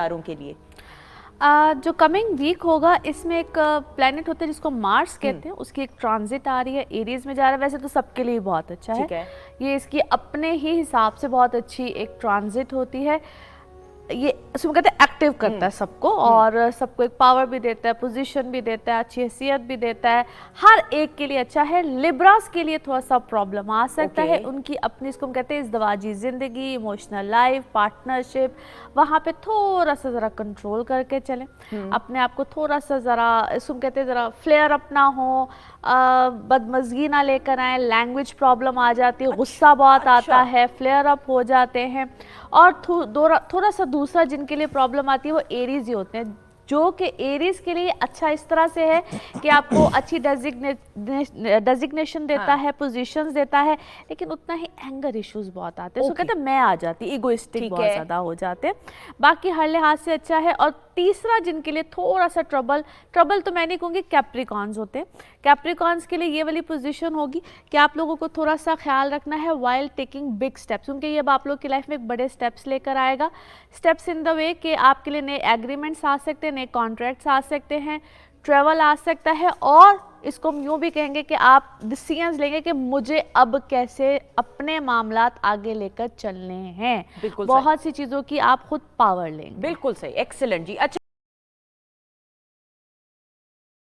सितारों के लिए? जो कमिंग वीक होगा इसमें एक प्लैनेट होता है जिसको मार्स कहते हैं, उसकी एक ट्रांजिट आ रही है, एरीज में जा रहा है। वैसे तो सबके लिए बहुत अच्छा है, ये इसकी अपने ही हिसाब से बहुत अच्छी एक ट्रांजिट होती है। ये उसमें कहते हैं एक्टिव करता है सबको, और सबको एक पावर भी देता है, पोजीशन भी देता है, अच्छी हैसियत भी देता है, हर एक के लिए अच्छा है। लिब्रास के लिए थोड़ा सा प्रॉब्लम आ सकता है, उनकी अपनी इसको हम कहते हैं इज़्दिवाजी ज़िंदगी, इमोशनल लाइफ, पार्टनरशिप, वहाँ पे थोड़ा सा ज़रा कंट्रोल करके चलें, अपने आप को थोड़ा सा ज़रा इसको कहते हैं ज़रा फ्लेयर अप ना हो, बदमज़गी ना लेकर आए, लैंग्वेज प्रॉब्लम आ जाती है, गुस्सा बहुत आता है, फ्लेयर अप हो जाते हैं। और थोड़ा सा दूसरा जिनके लिए प्रॉब्लम आती है वो एरीज ही होते हैं, जो कि एरीज के लिए अच्छा इस तरह से है कि आपको अच्छी डेजिग्नेशन देता है, पोजीशंस देता है, लेकिन उतना ही एंगर इश्यूज बहुत आते हैं। सो कहते हैं मैं आ जाती, इगोइस्टिक बहुत ज़्यादा हो जाते हैं। बाकी हर लिहाज से अच्छा है। और तीसरा जिनके लिए थोड़ा सा ट्रबल तो मैं नहीं कहूँगी, कैप्रिकॉन्स होते हैं। कैप्रिकॉन्स के लिए ये वाली पोजीशन होगी कि आप लोगों को थोड़ा सा ख्याल रखना है वाइल टेकिंग बिग स्टेप्स, क्योंकि ये अब आप लोग की लाइफ में एक बड़े स्टेप्स लेकर आएगा। स्टेप्स इन द वे कि आपके लिए नए एग्रीमेंट्स आ सकते हैं, नए कॉन्ट्रैक्ट्स आ सकते हैं, ट्रैवल आ सकता है, और इसको हम यूँ भी कहेंगे कि आप डिसीजंस लेंगे कि मुझे अब कैसे अपने मामलात आगे लेकर चलने हैं। बहुत सी चीज़ों की आप खुद पावर लेंगे। बिल्कुल सही, एक्सीलेंट जी। अच्छा।